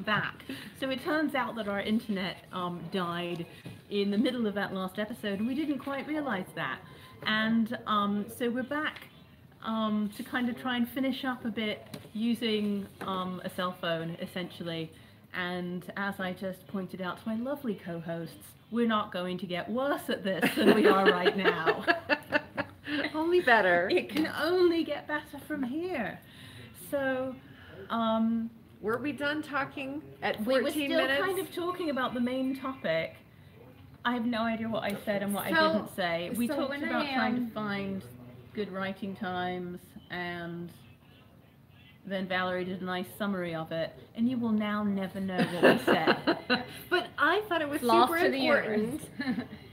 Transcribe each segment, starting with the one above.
back. So it turns out that our internet died in the middle of that last episode, and we didn't quite realize that. And so we're back to kind of try and finish up a bit using a cell phone, essentially. And as I just pointed out to my lovely co-hosts, we're not going to get worse at this than we are right now. Only better. It can only get better from here. So, were we done talking at 14 we were still minutes? kind of talking about the main topic. I have no idea what I said and what I didn't say. We talked about trying to find good writing times, and then Valerie did a nice summary of it, and you will now never know what we said. But I thought it was Lost super to the important.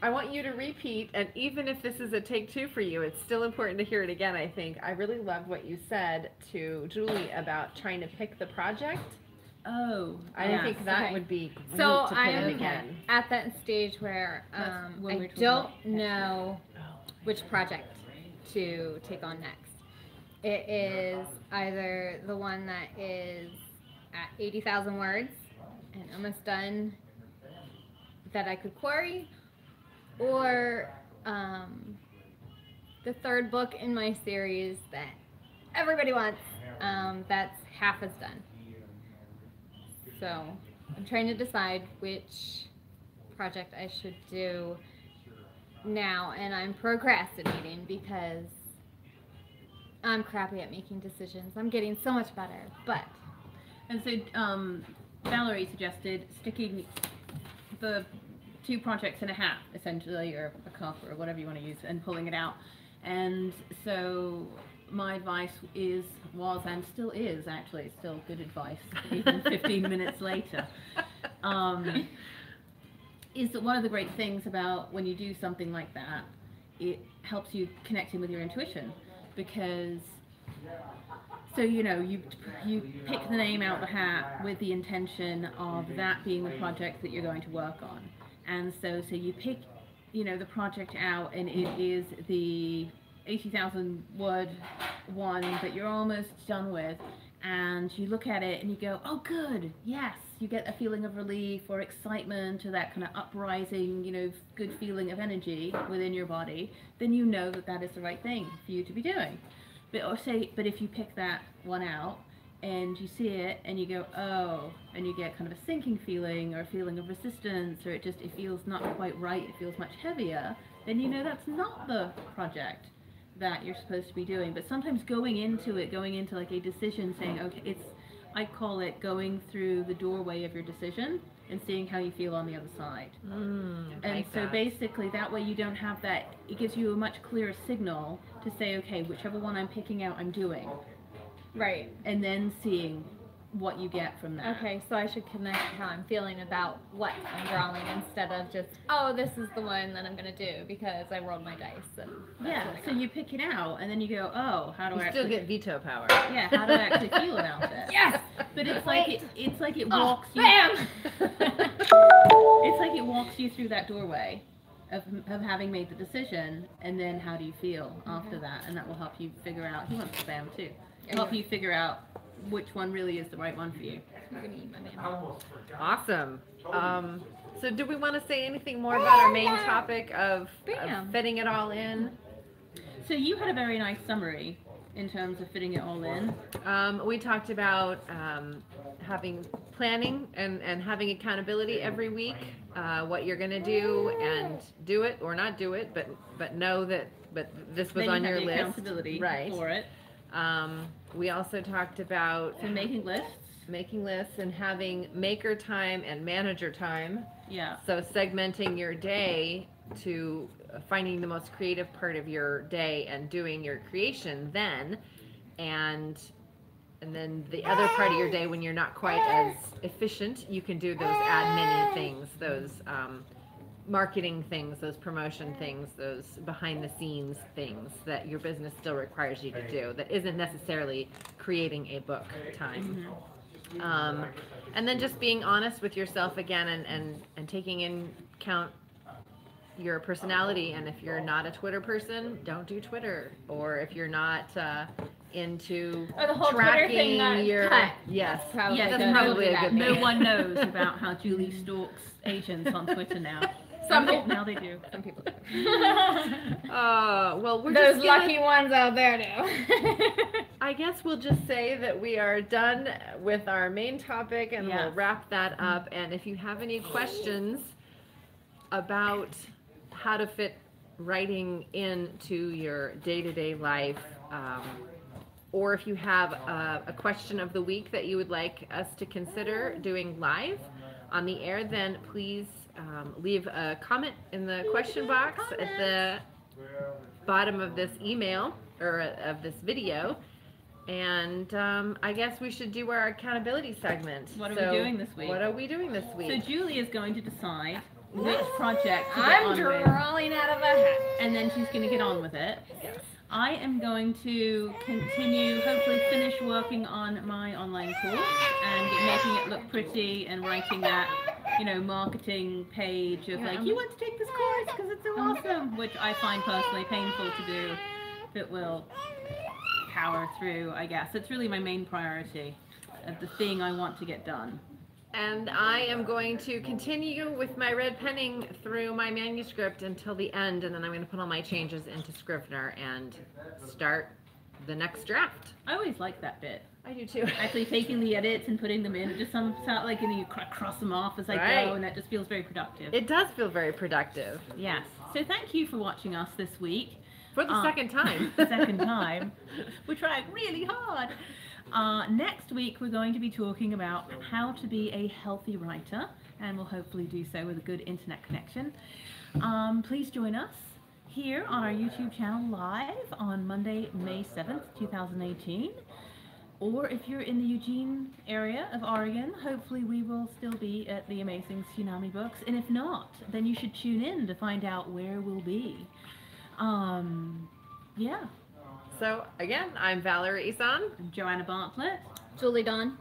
I want you to repeat, and even if this is a take two for you, it's still important to hear it again, I think. I really loved what you said to Julie about trying to pick the project. Oh, I think that would be great so to put I it am again. at that stage where I don't know which project to take on next. It is either the one that is at 80,000 words and almost done that I could quarry, or the third book in my series that everybody wants, that's half as done. So I'm trying to decide which project I should do now, and I'm procrastinating because I'm crappy at making decisions. I'm getting so much better, but... And so Valerie suggested sticking the two projects in a hat, essentially, or a cup, or whatever you want to use, and pulling it out. And so my advice was, and still is, actually, it's still good advice, even 15 minutes later, is that one of the great things about when you do something like that, it helps you connect in with your intuition. Because, so you know, you pick the name out the hat with the intention of that being the project that you're going to work on. And so you pick, you know, the project out, and it is the 80,000 word one that you're almost done with, and you look at it and you go, oh good, yes, you get a feeling of relief or excitement or that kind of uprising, you know, good feeling of energy within your body, then you know that that is the right thing for you to be doing. But if you pick that one out and you see it and you go, oh, and you get kind of a sinking feeling or a feeling of resistance, or it feels not quite right, it feels much heavier, then you know that's not the project that you're supposed to be doing. But sometimes going into like a decision, saying, okay, I call it going through the doorway of your decision and seeing how you feel on the other side. And so basically that way you don't have that, it gives you a much clearer signal to say, okay, whichever one I'm picking out, I'm doing. Right. And then seeing what you get from that. Okay, so I should connect how I'm feeling about what I'm drawing instead of just, oh, this is the one that I'm going to do because I rolled my dice. And yeah, so you pick it out and then you go, oh, how do I still get veto power. Yeah, how do I actually feel about it? Yes! But it's like it walks you. Bam! It's like it walks you through that doorway of having made the decision, and then how do you feel after that, and that will help you figure out. He wants spam too. Help you figure out which one really is the right one for you. I'm gonna eat my man. Awesome. So do we want to say anything more about our main topic of fitting it all in? So you had a very nice summary in terms of fitting it all in. We talked about having planning and having accountability every week, what you're going to do, and do it or not do it, but know that this was on your list. Accountability for it. We also talked about making lists and having maker time and manager time. Yeah. So segmenting your day to finding the most creative part of your day and doing your creation then, and then the other part of your day when you're not quite as efficient, you can do those admin things, those marketing things, those promotion things, those behind the scenes things that your business still requires you to do that isn't necessarily creating a book time. And then just being honest with yourself again, and taking in account your personality. And if you're not a Twitter person, don't do Twitter. Or if you're not into Or the whole Twitter thing tracking got your cut. yes, Probably Yeah, good. that's probably a good No thing. one knows about how Julie stalks Asians on Twitter now. Some Oh, people. now they do. Some people. well, we're Those just gonna, lucky ones out there do. I guess we'll just say that we are done with our main topic, and Yes. we'll wrap that up. And if you have any questions about how to fit writing into your day-to-day life, or if you have a question of the week that you would like us to consider doing live on the air, then please leave a comment in the question box at the bottom of this email or of this video. And I guess we should do our accountability segment. What are we doing this week? What are we doing this So week? Julie is going to decide which project to get I'm on with, drawing out of a hat. and then she's going to get on with it. I am going to continue, hopefully finish working on my online course and making it look pretty and writing that, marketing page of like, you want to take this course because it's so awesome, which I find personally painful to do, but will power through, I guess. It's really my main priority of the thing I want to get done. And I am going to continue with my red penning through my manuscript until the end, and then I'm going to put all my changes into Scrivener and start the next draft. I always like that bit. I do too. Actually taking the edits and putting them in, it just sounds like you cross them off as I Right. go, and that just feels very productive. It does feel very productive. Yes. So thank you for watching us this week. For the second time. The second time. We're trying really hard. Next week, we're going to be talking about how to be a healthy writer, and we'll hopefully do so with a good internet connection. Please join us here on our YouTube channel live on Monday, May 7th, 2018. Or if you're in the Eugene area of Oregon, hopefully we will still be at the Amazing Tsunami Books. And if not, then you should tune in to find out where we'll be. Yeah. So, again, I'm Valerie Isan, I'm Joanna Bartlett. Julie Dawn.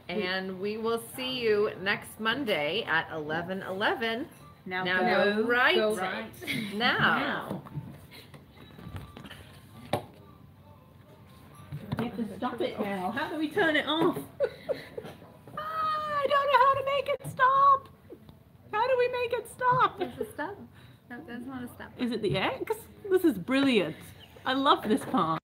and we will see you next Monday at 11:11. Now go right. Go right. Now. We have to stop it now. How do we turn it off? I don't know how to make it stop. How do we make it stop? There's a stop. That's not a stop. Is it the X? This is brilliant. I love this part.